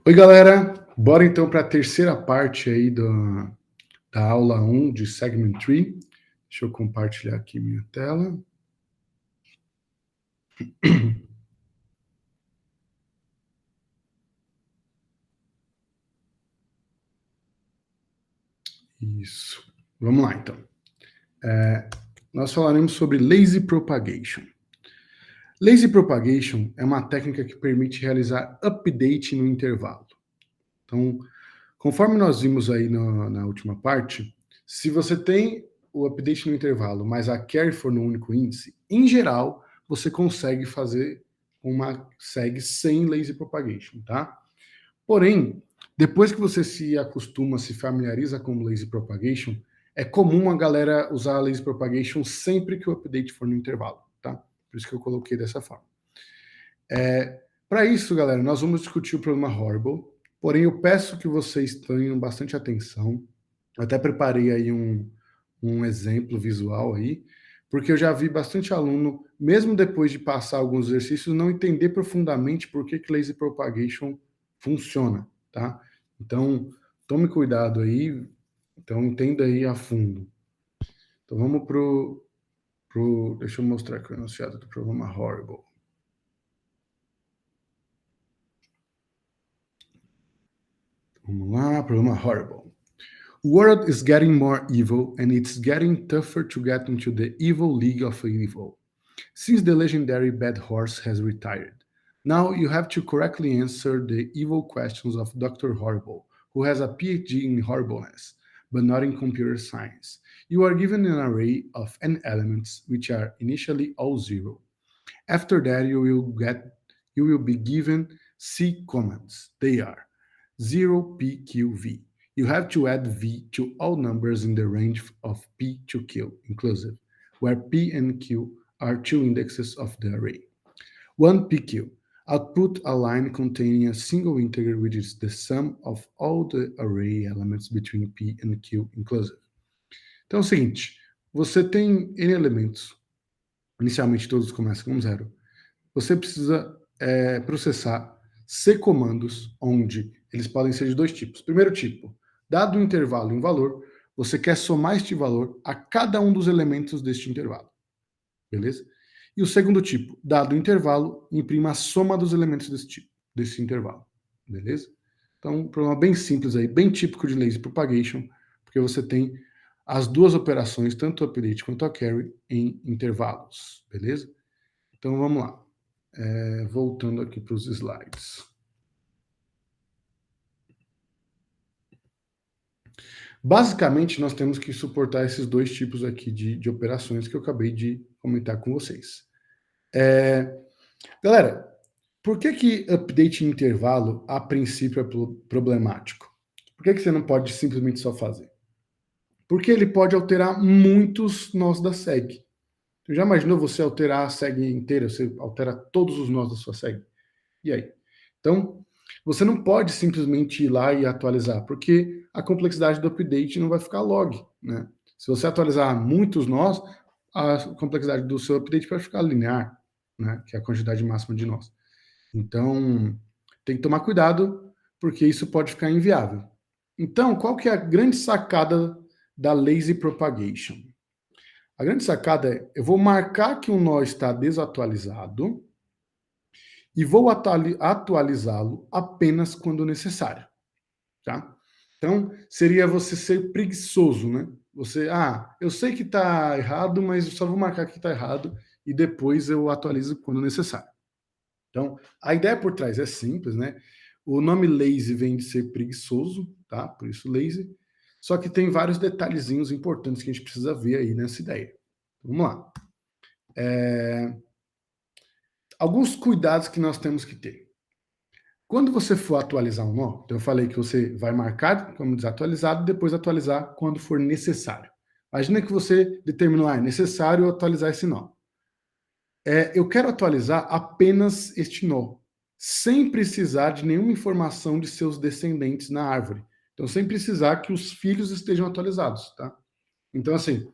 Oi, galera! Bora então para a terceira parte aí da aula 1 de Segment Tree. Deixa eu compartilhar aqui minha tela. Isso. Vamos lá, então. Nós falaremos sobre Lazy Propagation. Lazy Propagation é uma técnica que permite realizar update no intervalo. Então, conforme nós vimos aí na última parte, se você tem o update no intervalo, mas a carry for no único índice, em geral, você consegue fazer uma segue sem lazy propagation, tá? Porém, depois que você se acostuma, se familiariza com lazy propagation, é comum a galera usar a lazy propagation sempre que o update for no intervalo, tá? Por isso que eu coloquei dessa forma. Para isso, galera, nós vamos discutir o problema Horrible, porém eu peço que vocês tenham bastante atenção. Eu até preparei aí um exemplo visual aí, porque eu já vi bastante aluno, mesmo depois de passar alguns exercícios, não entender profundamente por que lazy propagation funciona, tá? Então, tome cuidado aí, então entenda aí a fundo. Então vamos deixa eu mostrar aqui o enunciado do problema Horrible. Vamos lá, problema Horrible. World is getting more evil, and it's getting tougher to get into the evil league of evil, since the legendary Bad Horse has retired. Now you have to correctly answer the evil questions of Dr. Horrible, who has a PhD in horribleness, but not in computer science. You are given an array of n elements, which are initially all zero. After that, you will be given C commands. They are 0, P, Q, V. You have to add V to all numbers in the range of P to Q, inclusive, where P and Q are two indexes of the array. 1PQ. Output a line containing a single integer which is the sum of all the array elements between P and Q, inclusive. Então é o seguinte, você tem N elementos, inicialmente todos começam com 0. Você precisa processar C comandos, onde eles podem ser de dois tipos. Primeiro tipo, dado um intervalo e um valor, você quer somar este valor a cada um dos elementos deste intervalo. Beleza? E o segundo tipo, dado o intervalo, imprima a soma dos elementos desse intervalo. Beleza? Então, um problema bem simples aí, bem típico de lazy propagation, porque você tem as duas operações, tanto o update quanto a carry, em intervalos. Beleza? Então, vamos lá. Voltando aqui para os slides. Basicamente, nós temos que suportar esses dois tipos aqui de operações que eu acabei de comentar com vocês. Galera, por que update em intervalo, a princípio, é problemático? Por que você não pode simplesmente só fazer? Porque ele pode alterar muitos nós da SEG. Você já imaginou você alterar a SEG inteira? Você altera todos os nós da sua SEG? E aí? Então, você não pode simplesmente ir lá e atualizar, porque a complexidade do update não vai ficar log, né? Se você atualizar muitos nós, a complexidade do seu update vai ficar linear, né? Que é a quantidade máxima de nós. Então, tem que tomar cuidado, porque isso pode ficar inviável. Então, qual que é a grande sacada da lazy propagation? A grande sacada é, eu vou marcar que um nó está desatualizado e vou atualizá-lo apenas quando necessário, tá? Então, seria você ser preguiçoso, né? Você, eu sei que está errado, mas eu só vou marcar que está errado e depois eu atualizo quando necessário. Então, a ideia por trás é simples, né? O nome lazy vem de ser preguiçoso, tá? Por isso lazy. Só que tem vários detalhezinhos importantes que a gente precisa ver aí nessa ideia. Vamos lá. Alguns cuidados que nós temos que ter. Quando você for atualizar um nó, então eu falei que você vai marcar como desatualizado e depois atualizar quando for necessário. Imagina que você determinou, é necessário atualizar esse nó. Eu quero atualizar apenas este nó, sem precisar de nenhuma informação de seus descendentes na árvore. Então, sem precisar que os filhos estejam atualizados, tá? Então, assim,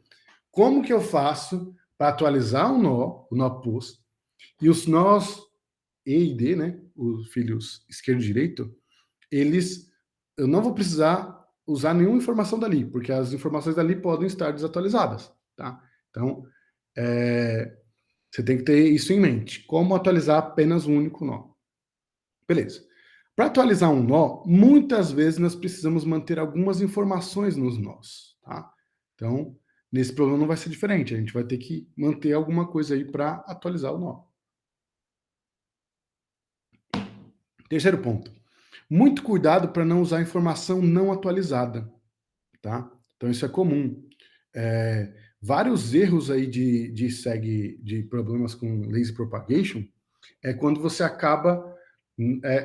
como que eu faço para atualizar um nó, o nó post, e os nós E e D, né, os filhos esquerdo e direito, eu não vou precisar usar nenhuma informação dali, porque as informações dali podem estar desatualizadas, tá? Então, você tem que ter isso em mente. Como atualizar apenas um único nó? Beleza. Para atualizar um nó, muitas vezes nós precisamos manter algumas informações nos nós, tá? Então, nesse problema não vai ser diferente. A gente vai ter que manter alguma coisa aí para atualizar o nó. Terceiro ponto. Muito cuidado para não usar informação não atualizada, tá? Então, isso é comum. Vários erros aí de problemas com lazy propagation é quando você acaba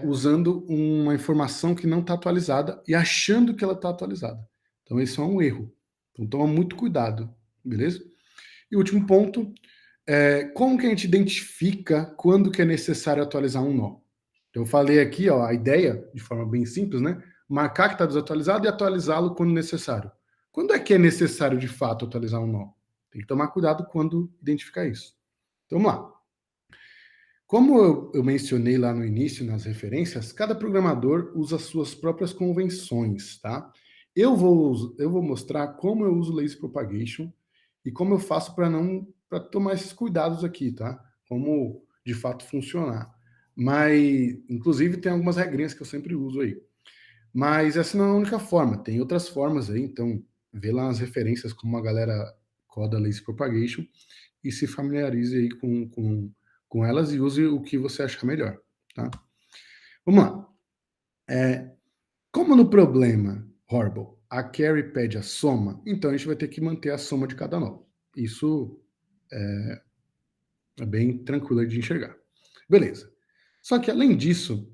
usando uma informação que não está atualizada e achando que ela está atualizada. Então, isso é um erro. Então, toma muito cuidado, beleza? E o último ponto, como que a gente identifica quando que é necessário atualizar um nó? Eu falei aqui, ó, a ideia, de forma bem simples, né? Marcar que está desatualizado e atualizá-lo quando necessário. Quando é que é necessário, de fato, atualizar um nó? Tem que tomar cuidado quando identificar isso. Então, vamos lá. Como eu mencionei lá no início, nas referências, cada programador usa suas próprias convenções, tá? Eu vou mostrar como eu uso lazy propagation e como eu faço para tomar esses cuidados aqui, tá? Como de fato funcionar. Mas, inclusive, tem algumas regrinhas que eu sempre uso aí. Mas essa não é a única forma, tem outras formas aí, então vê lá as referências como a galera coda lazy propagation e se familiarize aí com elas e use o que você achar melhor, tá? Vamos lá. Como no problema Horrible, a carry pede a soma, então a gente vai ter que manter a soma de cada nó. Isso é bem tranquilo de enxergar. Beleza. Só que, além disso,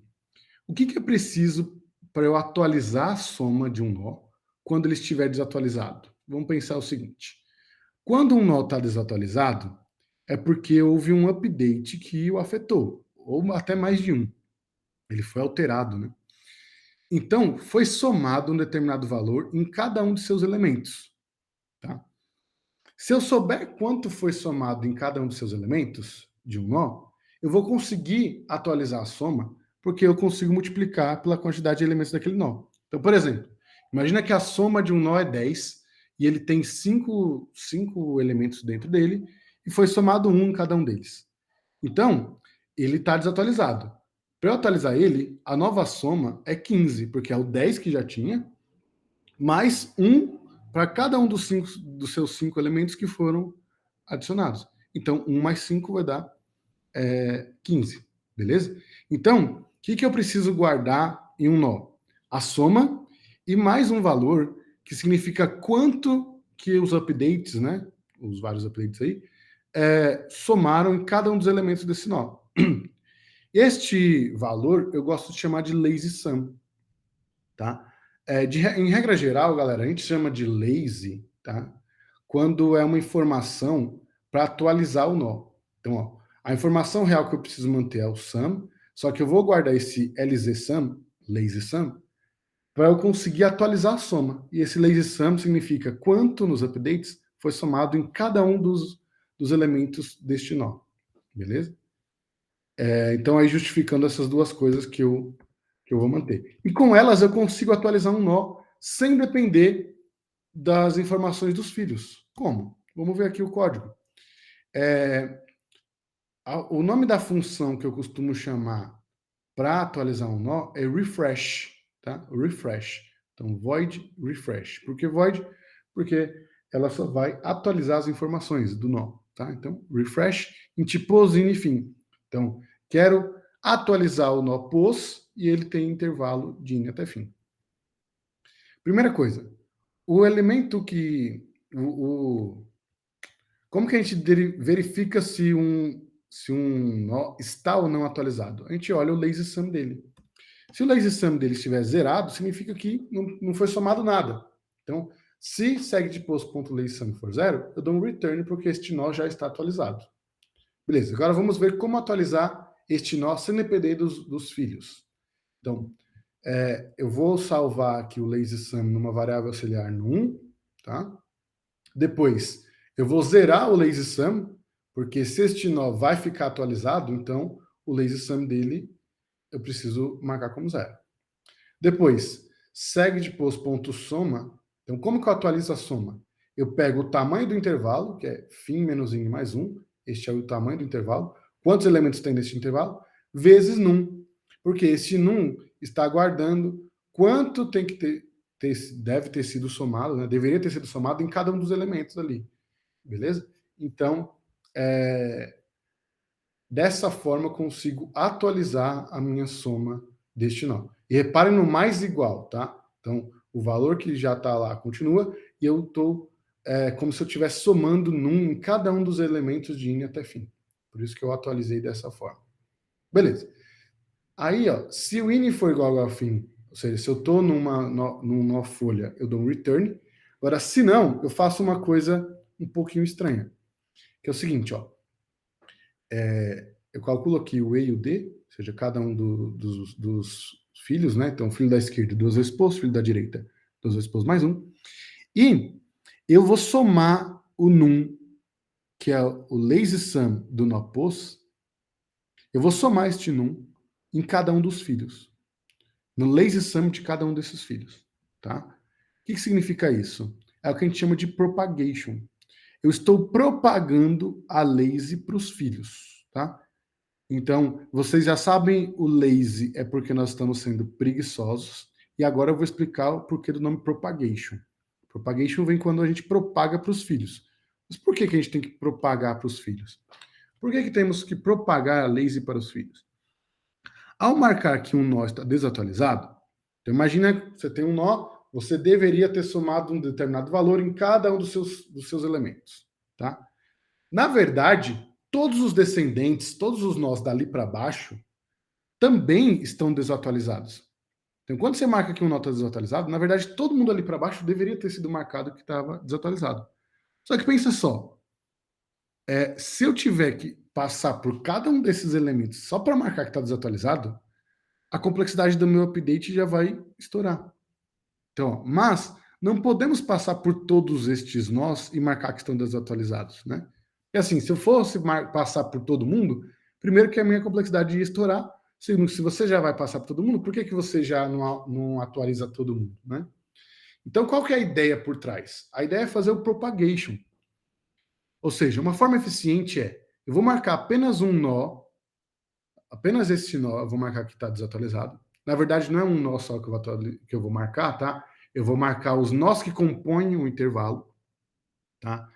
o que é preciso para eu atualizar a soma de um nó quando ele estiver desatualizado? Vamos pensar o seguinte. Quando um nó está desatualizado, é porque houve um update que o afetou, ou até mais de um. Ele foi alterado, né? Então, foi somado um determinado valor em cada um de seus elementos, tá? Se eu souber quanto foi somado em cada um de seus elementos de um nó, eu vou conseguir atualizar a soma, porque eu consigo multiplicar pela quantidade de elementos daquele nó. Então, por exemplo, imagina que a soma de um nó é 10 e ele tem 5 elementos dentro dele e foi somado um em cada um deles. Então, ele está desatualizado. Para eu atualizar ele, a nova soma é 15, porque é o 10 que já tinha, mais um para cada um dos seus 5 elementos que foram adicionados. Então, 1 mais 5 vai dar 15, beleza? Então, o que eu preciso guardar em um nó? A soma e mais um valor que significa quanto que os updates, né? Os vários updates aí, somaram em cada um dos elementos desse nó. Este valor eu gosto de chamar de lazy sum, tá? Em regra geral, galera, a gente chama de lazy, tá? Quando é uma informação para atualizar o nó. Então, ó, a informação real que eu preciso manter é o sum, só que eu vou guardar esse LZ lazy sum, para eu conseguir atualizar a soma. E esse lazy sum significa quanto nos updates foi somado em cada um dos elementos deste nó. Beleza? Então, aí justificando essas duas coisas que eu vou manter. E com elas eu consigo atualizar um nó sem depender das informações dos filhos. Como? Vamos ver aqui o código. O nome da função que eu costumo chamar para atualizar um nó é refresh, tá? Refresh. Então, void refresh. Por que void? Porque ela só vai atualizar as informações do nó, tá? Então, refresh em pos e fim. Então, quero atualizar o nó pos e ele tem intervalo de in até fim. Primeira coisa, o elemento que... como que a gente verifica se um nó está ou não atualizado? A gente olha o lazy sum dele. Se o lazy sum dele estiver zerado, significa que não foi somado nada. Então, se segdepost.lazysum for zero, eu dou um return porque este nó já está atualizado. Beleza, agora vamos ver como atualizar este nó sem depender dos filhos. Então, eu vou salvar aqui o lazysum numa variável auxiliar no 1, tá? Depois, eu vou zerar o lazysum, porque se este nó vai ficar atualizado, então o lazysum dele eu preciso marcar como zero. Depois, segue depois ponto soma. Então, como que eu atualizo a soma? Eu pego o tamanho do intervalo, que é φ menos in mais 1, este é o tamanho do intervalo, quantos elementos tem neste intervalo, vezes num, porque este num está guardando quanto tem que deve ter sido somado, né? Deveria ter sido somado em cada um dos elementos ali, beleza? Então, dessa forma eu consigo atualizar a minha soma deste nó. E reparem no mais igual, tá? Então, o valor que já está lá continua e eu estou como se eu estivesse somando num em cada um dos elementos de in até fim. Por isso que eu atualizei dessa forma. Beleza. Aí, ó, se o in for igual ao fim, ou seja, se eu estou num nó folha, eu dou um return. Agora, se não, eu faço uma coisa um pouquinho estranha, que é o seguinte, ó. Eu calculo aqui o E e o D, ou seja, cada um dos filhos, né? Então, filho da esquerda, 2 vezes posto, filho da direita, 2 vezes posto mais 1. E eu vou somar o num, que é o lazy sum do nó post, eu vou somar este num em cada um dos filhos, no lazy sum de cada um desses filhos, tá? O que significa isso? É o que a gente chama de propagation. Eu estou propagando a lazy para os filhos, tá? Então, vocês já sabem, o lazy é porque nós estamos sendo preguiçosos, e agora eu vou explicar o porquê do nome propagation. Propagation vem quando a gente propaga para os filhos. Mas por que a gente tem que propagar para os filhos? Por que temos que propagar a lazy para os filhos? Ao marcar que um nó está desatualizado, então imagina que você tem um nó, você deveria ter somado um determinado valor em cada um dos seus elementos, tá? Na verdade, todos os descendentes, todos os nós dali para baixo, também estão desatualizados. Então, quando você marca que um nó está desatualizado, na verdade, todo mundo ali para baixo deveria ter sido marcado que estava desatualizado. Só que pensa só, se eu tiver que passar por cada um desses elementos só para marcar que está desatualizado, a complexidade do meu update já vai estourar. Então, mas não podemos passar por todos estes nós e marcar que estão desatualizados, né? E assim, se eu fosse passar por todo mundo, primeiro que a minha complexidade ia estourar, segundo, se você já vai passar por todo mundo, por que você já não atualiza todo mundo, né? Então, qual que é a ideia por trás? A ideia é fazer o propagation. Ou seja, uma forma eficiente eu vou marcar apenas um nó, apenas esse nó eu vou marcar que está desatualizado. Na verdade, não é um nó só que eu vou marcar, tá? Eu vou marcar os nós que compõem o intervalo, tá?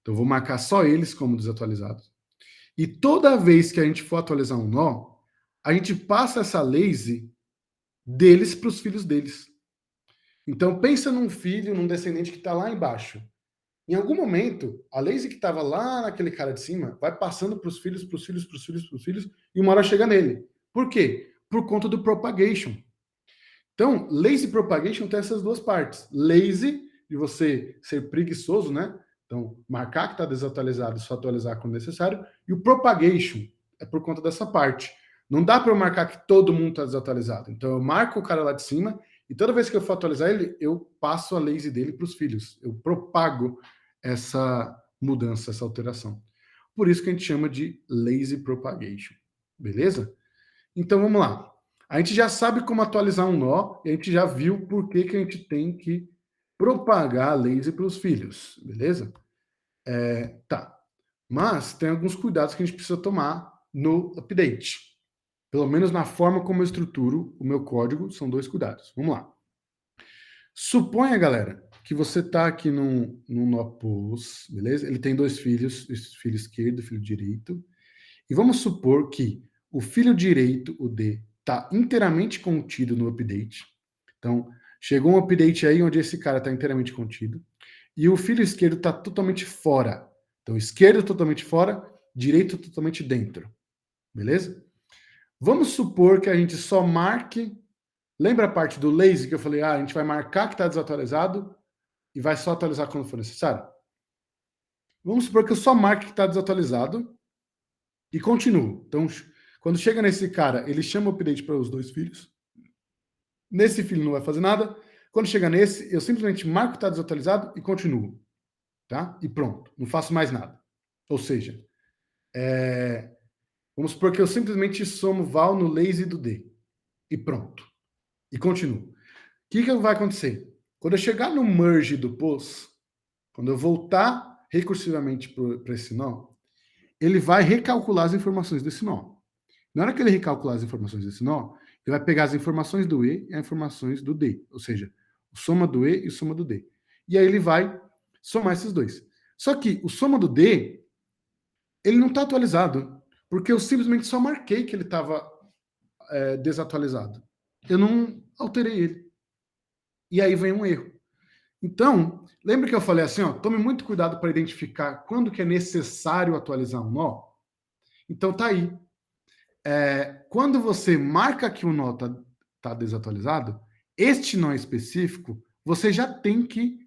Então, eu vou marcar só eles como desatualizados. E toda vez que a gente for atualizar um nó, a gente passa essa lazy deles para os filhos deles. Então, pensa num filho, num descendente que está lá embaixo. Em algum momento, a lazy que estava lá naquele cara de cima vai passando para os filhos, para os filhos, para os filhos, para os filhos, e uma hora chega nele. Por quê? Por conta do propagation. Então, lazy propagation tem essas duas partes. Lazy, de você ser preguiçoso, né? Então, marcar que está desatualizado e só atualizar quando necessário. E o propagation é por conta dessa parte. Não dá para eu marcar que todo mundo está desatualizado. Então, eu marco o cara lá de cima e toda vez que eu for atualizar ele, eu passo a lazy dele para os filhos. Eu propago essa mudança, essa alteração. Por isso que a gente chama de lazy propagation. Beleza? Então, vamos lá. A gente já sabe como atualizar um nó e a gente já viu por que a gente tem que propagar a lazy para os filhos, beleza? Tá. Mas tem alguns cuidados que a gente precisa tomar no update. Pelo menos na forma como eu estruturo o meu código, são 2 cuidados. Vamos lá. Suponha, galera, que você está aqui num nó post, beleza? Ele tem 2 filhos, filho esquerdo e filho direito. E vamos supor que o filho direito, o D, está inteiramente contido no update. Então, chegou um update aí onde esse cara está inteiramente contido. E o filho esquerdo está totalmente fora. Então, esquerdo totalmente fora, direito totalmente dentro. Beleza? Vamos supor que a gente só marque. Lembra a parte do lazy que eu falei? A gente vai marcar que está desatualizado e vai só atualizar quando for necessário? Vamos supor que eu só marque que está desatualizado e continuo. Então, quando chega nesse cara, ele chama o update para os 2 filhos. Nesse filho não vai fazer nada. Quando chega nesse, eu simplesmente marco que está desatualizado e continuo. Tá? E pronto. Não faço mais nada. Ou seja, vamos supor que eu simplesmente somo val no lazy do D. E pronto. E continuo. que vai acontecer? Quando eu chegar no merge do pos, quando eu voltar recursivamente para esse nó, ele vai recalcular as informações desse nó. Na hora que ele recalcular as informações desse nó, ele vai pegar as informações do E e as informações do D, ou seja, soma do E e soma do D. E aí ele vai somar esses dois. Só que o soma do D, ele não está atualizado, porque eu simplesmente só marquei que ele estava desatualizado. Eu não alterei ele. E aí vem um erro. Então, lembra que eu falei assim, ó, tome muito cuidado para identificar quando que é necessário atualizar um nó? Então tá aí. Quando você marca que o nó tá desatualizado, este nó específico, você já tem que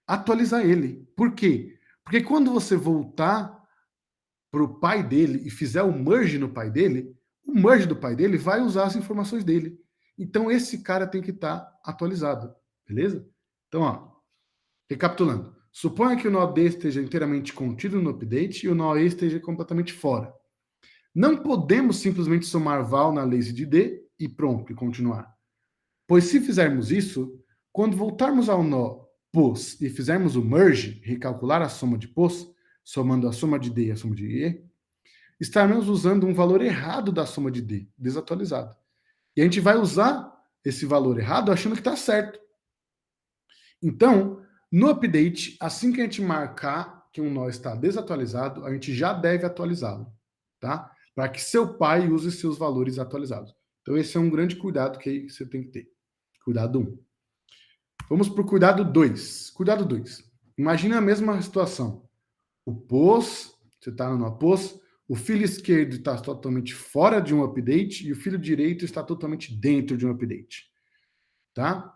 atualizar ele. Por quê? Porque quando você voltar para o pai dele e fizer o merge no pai dele, o merge do pai dele vai usar as informações dele. Então esse cara tem que estar atualizado, beleza? Então, ó, recapitulando. Suponha que o nó D esteja inteiramente contido no update e o nó E esteja completamente fora. Não podemos simplesmente somar val na lazy de D e pronto, e continuar. Pois se fizermos isso, quando voltarmos ao nó pos e fizermos o merge, recalcular a soma de pos, somando a soma de D e a soma de E, estaremos usando um valor errado da soma de D, desatualizado. E a gente vai usar esse valor errado achando que está certo. Então, no update, assim que a gente marcar que um nó está desatualizado, a gente já deve atualizá-lo, tá? Para que seu pai use seus valores atualizados. Então, esse é um grande cuidado que você tem que ter. Cuidado 1. Vamos para o cuidado 2. Cuidado 2. Imagina a mesma situação. O pos, você está no nó pos, o filho esquerdo está totalmente fora de um update e o filho direito está totalmente dentro de um update. Tá?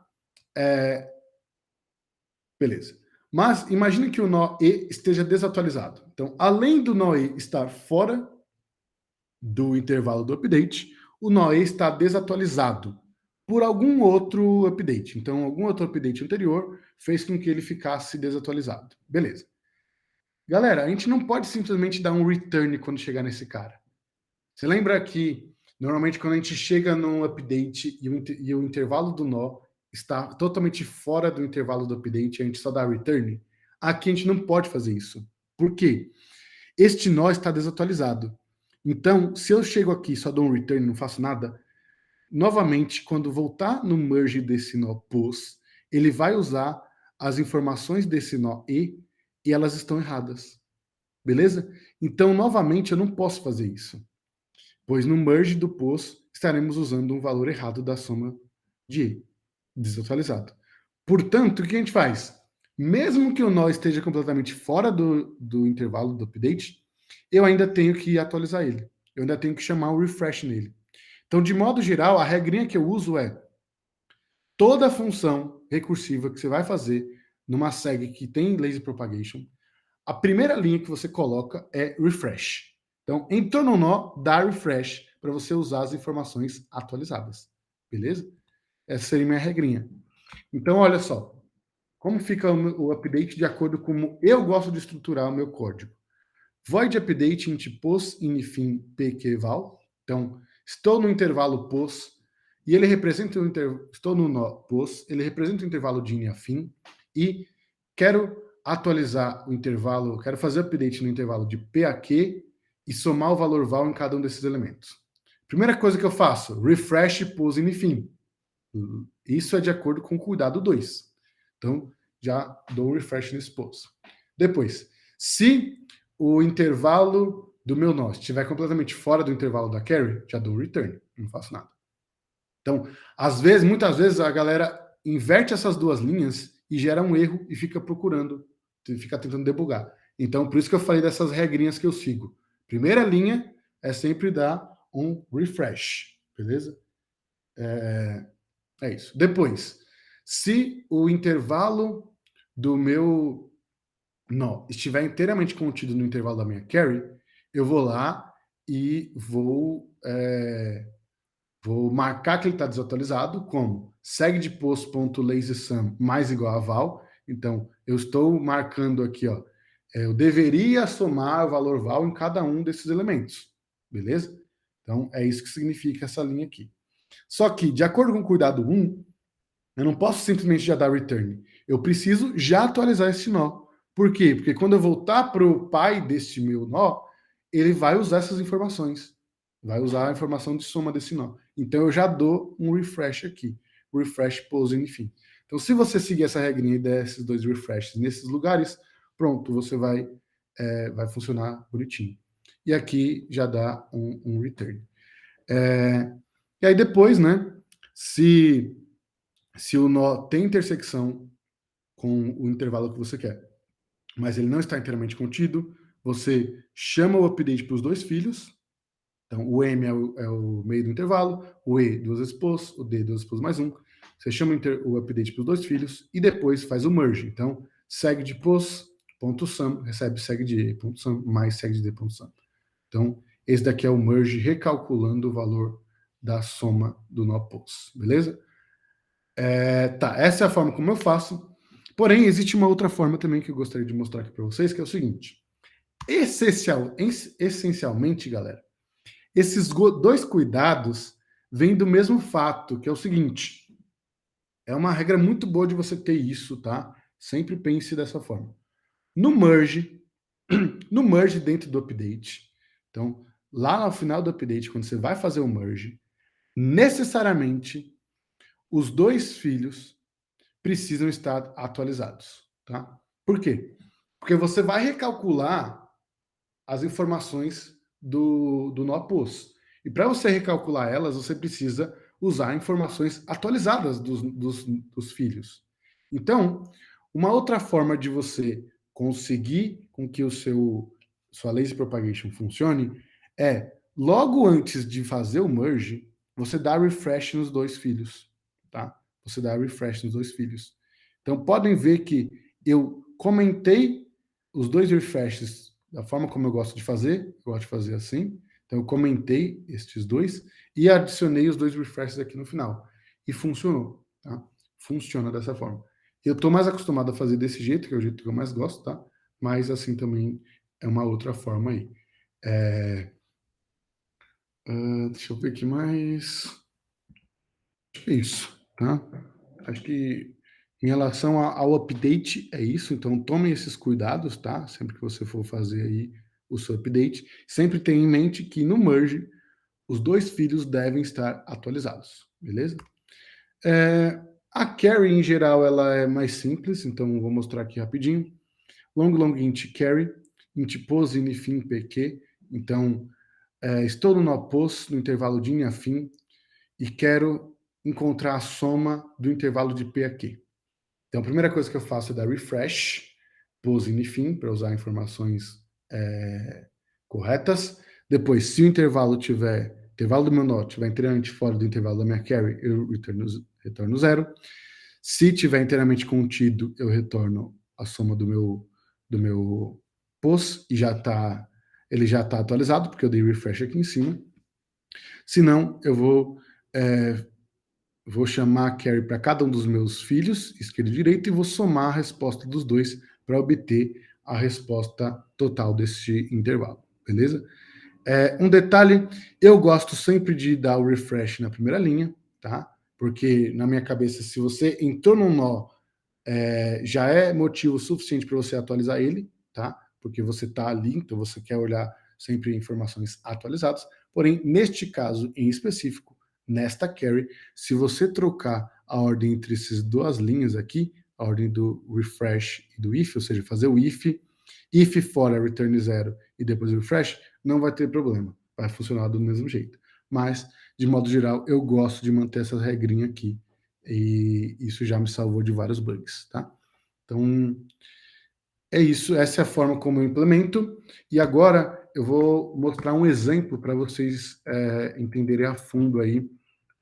Beleza. Mas imagine que o nó E esteja desatualizado. Então, além do nó E estar fora do intervalo do update, o nó E está desatualizado por algum outro update. Então, algum outro update anterior fez com que ele ficasse desatualizado. Beleza. Galera, a gente não pode simplesmente dar um return quando chegar nesse cara. Você lembra que, normalmente, quando a gente chega num update e o intervalo do nó está totalmente fora do intervalo do update, a gente só dá return? Aqui a gente não pode fazer isso. Por quê? Este nó está desatualizado. Então, se eu chego aqui e só dou um return, não faço nada, novamente, quando voltar no merge desse nó pos, ele vai usar as informações desse nó e elas estão erradas. Beleza? Então, novamente, eu não posso fazer isso. Pois no merge do pos estaremos usando um valor errado da soma de E, desatualizado. Portanto, o que a gente faz? Mesmo que o nó esteja completamente fora do intervalo do update, eu ainda tenho que atualizar ele. Eu ainda tenho que chamar o refresh nele. Então, de modo geral, a regrinha que eu uso é toda função recursiva que você vai fazer numa seg que tem lazy propagation, a primeira linha que você coloca é refresh. Então, entrou no nó, dá refresh para você usar as informações atualizadas. Beleza? Essa seria minha regrinha. Então, olha só. Como fica o update de acordo com como eu gosto de estruturar o meu código. Void update int pos inifin pqval. Então, estou no intervalo pos e ele representa o estou no nó pos, ele representa o intervalo de in a fim e quero atualizar o intervalo, quero fazer update no intervalo de p a q e somar o valor val em cada um desses elementos. Primeira coisa que eu faço, refresh pos inifin. Isso é de acordo com o cuidado 2. Então, já dou um refresh nesse pos. Depois, se o intervalo do meu nó estiver completamente fora do intervalo da carry, já dou return, não faço nada. Então, às vezes, muitas vezes, a galera inverte essas duas linhas e gera um erro e fica procurando, fica tentando debugar. Então, por isso que eu falei dessas regrinhas que eu sigo. Primeira linha é sempre dar um refresh, beleza? É isso. Depois, se o intervalo do meu nó estiver inteiramente contido no intervalo da minha carry, eu vou lá e vou marcar que ele está desatualizado como segdepost.lazysum mais igual a val. Então, eu estou marcando aqui, ó, eu deveria somar o valor val em cada um desses elementos, beleza? Então, é isso que significa essa linha aqui. Só que, de acordo com o cuidado 1, Eu não posso simplesmente já dar return. Eu preciso já atualizar esse nó. Por quê? Porque quando eu voltar para o pai deste meu nó, ele vai usar essas informações. Vai usar a informação de soma desse nó. Então eu já dou um refresh aqui. Refresh, pose, enfim. Então, se você seguir essa regrinha e der esses dois refreshes nesses lugares, pronto, você vai funcionar bonitinho. E aqui já dá um return. E aí depois, né, se o nó tem intersecção com o intervalo que você quer, mas ele não está inteiramente contido, você chama o update para os dois filhos. Então, o M é o meio do intervalo, o E duas vezes pos, o D duas vezes pos mais um. Você chama o update para os dois filhos e depois faz o merge. Então, segue de pos.sum, recebe segue de E.sum mais segue de D.sum. Então, esse daqui é o merge recalculando o valor da soma do nó pos, beleza? Tá, essa é a forma como eu faço. Porém, existe uma outra forma também que eu gostaria de mostrar aqui para vocês, que é o seguinte. Essencialmente, galera, esses dois cuidados vêm do mesmo fato, que é o seguinte. É uma regra muito boa de você ter isso, tá? Sempre pense dessa forma. No merge dentro do update, então, lá no final do update, quando você vai fazer o merge, necessariamente os dois filhos precisam estar atualizados, tá? Por quê? Porque você vai recalcular as informações do nó pos. E para você recalcular elas, você precisa usar informações atualizadas dos filhos. Então, uma outra forma de você conseguir com que sua lazy propagation funcione é, logo antes de fazer o merge, você dá refresh nos dois filhos, tá? Você dá refresh nos dois filhos. Então, podem ver que eu comentei os dois refreshes da forma como eu gosto de fazer, eu gosto de fazer assim. Então, eu comentei estes dois e adicionei os dois refreshes aqui no final. E funcionou, tá? Funciona dessa forma. Eu estou mais acostumado a fazer desse jeito, que é o jeito que eu mais gosto, tá? Mas assim também é uma outra forma aí. Deixa eu ver aqui mais. Acho que é isso, tá? Acho que em relação ao update é isso, então tomem esses cuidados, tá? Sempre que você for fazer aí o seu update, sempre tenha em mente que no merge os dois filhos devem estar atualizados, beleza? A carry em geral ela é mais simples, então vou mostrar aqui rapidinho. Long int carry, int pos in fim pq, então estou no nó pos, no intervalo de in a fim, e quero encontrar a soma do intervalo de P aqui. Então, a primeira coisa que eu faço é dar refresh, pose in fim, para usar informações corretas. Depois, se o intervalo do meu nó estiver inteiramente fora do intervalo da minha carry, eu retorno zero. Se estiver inteiramente contido, eu retorno a soma do meu pos e ele já está atualizado, porque eu dei refresh aqui em cima. Se não, eu vou chamar a carry para cada um dos meus filhos, esquerdo e direito, e vou somar a resposta dos dois para obter a resposta total desse intervalo, beleza? Um detalhe, eu gosto sempre de dar o refresh na primeira linha, tá? Porque na minha cabeça, se você entrou num nó, já é motivo suficiente para você atualizar ele, tá? Porque você está ali, então você quer olhar sempre informações atualizadas. Porém, neste caso em específico, nesta carry, se você trocar a ordem entre essas duas linhas aqui, a ordem do refresh e do if, ou seja, fazer o if fora return zero e depois o refresh, não vai ter problema, vai funcionar do mesmo jeito. Mas, de modo geral, eu gosto de manter essa regrinha aqui, e isso já me salvou de vários bugs, tá? Então, é isso, essa é a forma como eu implemento, e agora eu vou mostrar um exemplo para vocês entenderem a fundo aí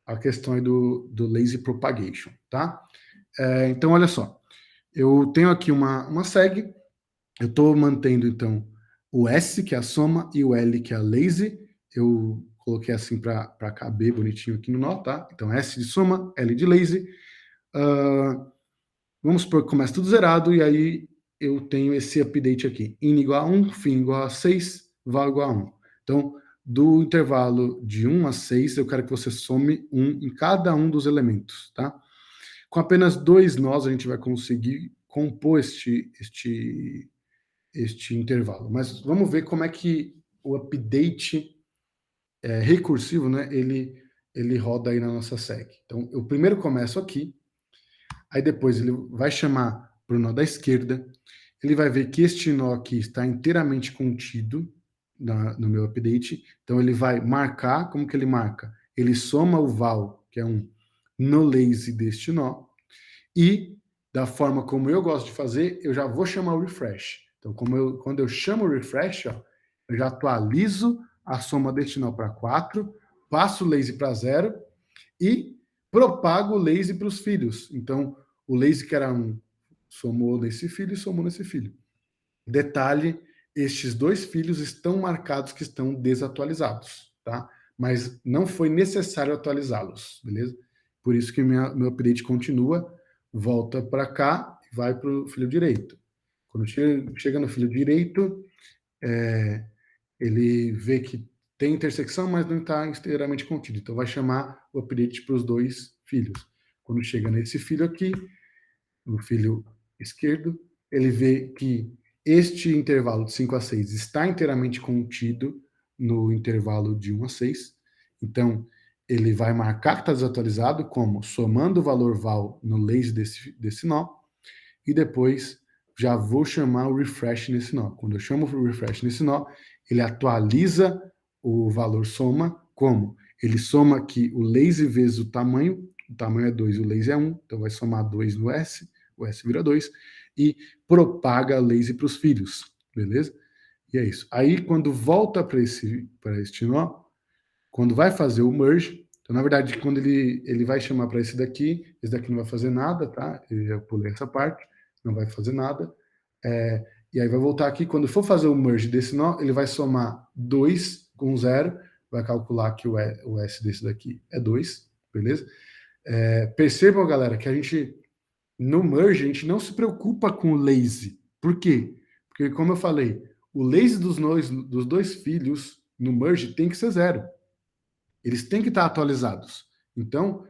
a questão aí do lazy propagation, tá? Então, olha só, eu tenho aqui uma segue, eu estou mantendo, então, o S, que é a soma, e o L, que é a lazy, eu coloquei assim para caber bonitinho aqui no nó, tá? Então, S de soma, L de lazy. Vamos supor que começa tudo zerado, e aí eu tenho esse update aqui. In igual a 1, fim igual a 6, val igual a 1. Então, do intervalo de 1 a 6, eu quero que você some 1 em cada um dos elementos, tá? Com apenas 2 nós, a gente vai conseguir compor este intervalo. Mas vamos ver como é que o update recursivo, né, ele roda aí na nossa seg. Então, eu primeiro começo aqui, aí depois ele vai chamar para o nó da esquerda, ele vai ver que este nó aqui está inteiramente contido no meu update, então ele vai marcar, como que ele marca? Ele soma o val, que é um no lazy deste nó, e da forma como eu gosto de fazer, eu já vou chamar o refresh. Então, quando eu chamo o refresh, ó, eu já atualizo a soma deste nó para 4, passo o lazy para 0 e propago o lazy para os filhos. Então, o lazy que era 1 somou nesse filho e somou nesse filho. Detalhe, estes 2 filhos estão marcados que estão desatualizados, tá? Mas não foi necessário atualizá-los, beleza? Por isso que meu update continua, volta para cá e vai para o filho direito. Quando chega no filho direito, ele vê que tem intersecção, mas não está inteiramente contido. Então, vai chamar o update para os 2 filhos. Quando chega nesse filho aqui, no filho esquerdo, ele vê que este intervalo de 5 a 6 está inteiramente contido no intervalo de 1 a 6. Então, ele vai marcar que está desatualizado, como somando o valor val no lazy desse nó, e depois já vou chamar o refresh nesse nó. Quando eu chamo o refresh nesse nó, ele atualiza o valor soma, como? Ele soma aqui o lazy vezes o tamanho é 2 e o lazy é 1, então vai somar 2 no S, o S vira 2, e propaga a lazy para os filhos, beleza? E é isso. Aí, quando volta para este nó, quando vai fazer o merge, então, na verdade, quando ele vai chamar para esse daqui não vai fazer nada, tá? Eu já pulei essa parte, não vai fazer nada. E aí vai voltar aqui, quando for fazer o merge desse nó, ele vai somar 2 com 0, vai calcular que o S desse daqui é 2, beleza? Percebam, galera, que no merge, a gente não se preocupa com o lazy. Por quê? Porque, como eu falei, o lazy dos 2 filhos no merge tem que ser 0. Eles têm que estar atualizados. Então,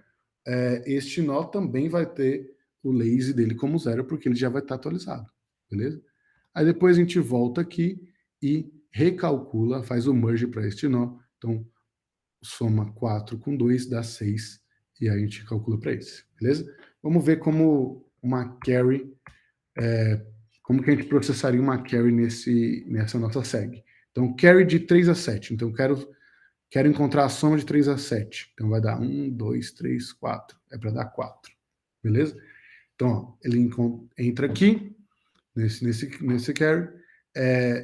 este nó também vai ter o lazy dele como 0, porque ele já vai estar atualizado, beleza? Aí depois a gente volta aqui e recalcula, faz o merge para este nó. Então, soma 4 com 2 dá 6, e aí a gente calcula para esse, beleza? Vamos ver como uma carry, como que a gente processaria uma carry nessa nossa seg. Então, carry de 3 a 7. Então, quero encontrar a soma de 3 a 7. Então, vai dar 1, 2, 3, 4. É para dar 4. Beleza? Então, ó, ele entra aqui, nesse carry,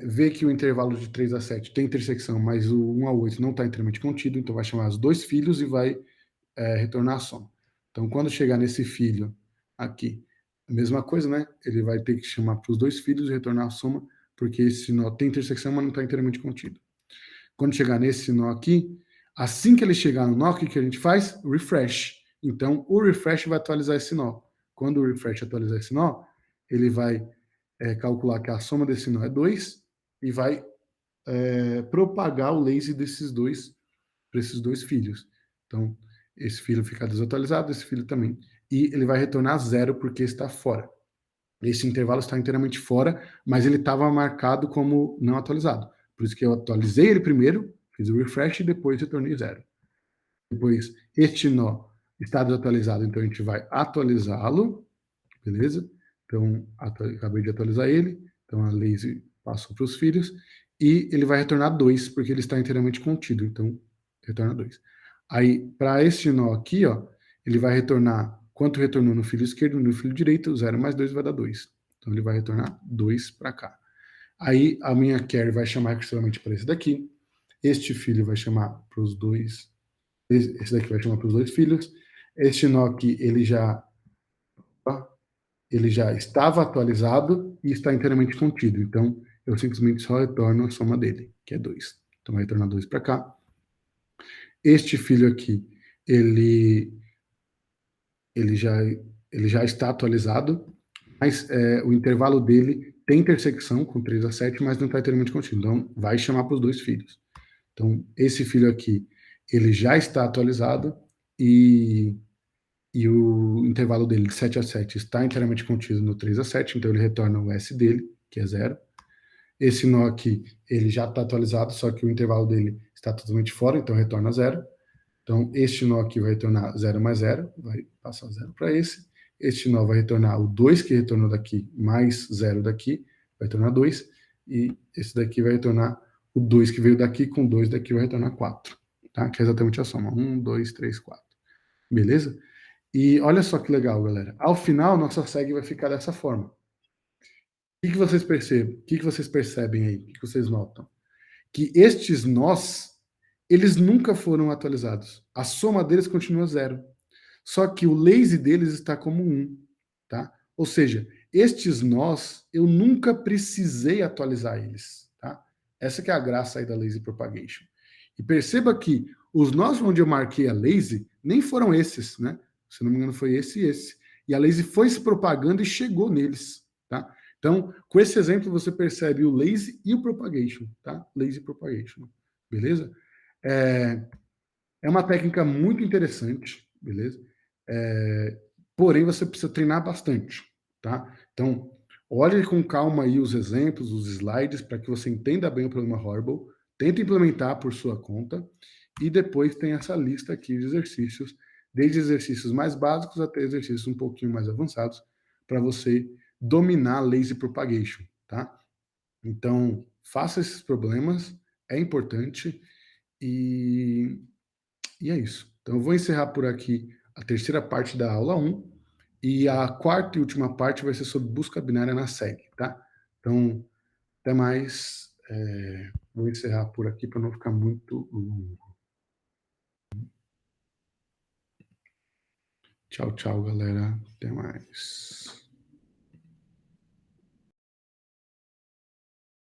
vê que o intervalo de 3 a 7 tem intersecção, mas o 1 a 8 não está inteiramente contido, então vai chamar os 2 filhos e vai retornar a soma. Então, quando chegar nesse filho aqui, a mesma coisa, né? Ele vai ter que chamar para os 2 filhos e retornar a soma, porque esse nó tem intersecção, mas não está inteiramente contido. Quando chegar nesse nó aqui, assim que ele chegar no nó, o que a gente faz? Refresh. Então, o refresh vai atualizar esse nó. Quando o refresh atualizar esse nó, ele vai calcular que a soma desse nó é 2 e vai propagar o lazy desses 2 para esses 2 filhos. Então, esse filho fica desatualizado, esse filho também. E ele vai retornar 0 porque está fora. Esse intervalo está inteiramente fora, mas ele estava marcado como não atualizado. Por isso que eu atualizei ele primeiro, fiz o refresh e depois retornei 0. Depois, este nó está desatualizado, então a gente vai atualizá-lo, beleza? Então, acabei de atualizar ele, então a lazy passou para os filhos, e ele vai retornar 2, porque ele está inteiramente contido, então retorna 2. Aí, para este nó aqui, ó, ele vai retornar quanto retornou no filho esquerdo, no filho direito, 0 mais 2 vai dar 2. Então, ele vai retornar 2 para cá. Aí, a minha carry vai chamar recursivamente para esse daqui, este filho vai chamar para os 2, esse daqui vai chamar para os 2 filhos, este nó aqui, ele já estava atualizado e está inteiramente contido. Então, eu simplesmente só retorno a soma dele, que é 2. Então, vai retornar 2 para cá. Este filho aqui, ele já está atualizado, mas o intervalo dele tem intersecção com 3 a 7, mas não está inteiramente contido. Então, vai chamar para os 2 filhos. Então, esse filho aqui, ele já está atualizado e e o intervalo dele de 7 a 7 está inteiramente contido no 3 a 7, então ele retorna o S dele, que é 0. Esse nó aqui, ele já está atualizado, só que o intervalo dele está totalmente fora, então retorna 0. Então, este nó aqui vai retornar 0 mais 0, vai passar 0 para esse. Este nó vai retornar o 2 que retornou daqui, mais 0 daqui, vai retornar 2. E esse daqui vai retornar o 2 que veio daqui, com 2 daqui vai retornar 4. Tá? Que é exatamente a soma. 1, 2, 3, 4. Beleza? E olha só que legal, galera. Ao final, nossa segue vai ficar dessa forma. O que vocês percebem? O que vocês percebem aí? O que vocês notam? Que estes nós, eles nunca foram atualizados. A soma deles continua 0. Só que o lazy deles está como 1, tá? Ou seja, estes nós, eu nunca precisei atualizar eles, tá? Essa que é a graça aí da lazy propagation. E perceba que os nós onde eu marquei a lazy nem foram esses, né? Se não me engano, foi esse e esse. E a lazy foi se propagando e chegou neles, tá? Então, com esse exemplo, você percebe o lazy e o propagation, tá? Lazy propagation, beleza? É uma técnica muito interessante, beleza? Porém, você precisa treinar bastante, tá? Então, olhe com calma aí os exemplos, os slides, para que você entenda bem o problema Horrible, tente implementar por sua conta, e depois tem essa lista aqui de exercícios, desde exercícios mais básicos até exercícios um pouquinho mais avançados, para você dominar lazy propagation, tá? Então, faça esses problemas, é importante, e é isso. Então, eu vou encerrar por aqui a terceira parte da aula 1, e a quarta e última parte vai ser sobre busca binária na SEG, tá? Então, até mais. Vou encerrar por aqui para não ficar muito longo. Tchau, tchau, galera. Até mais.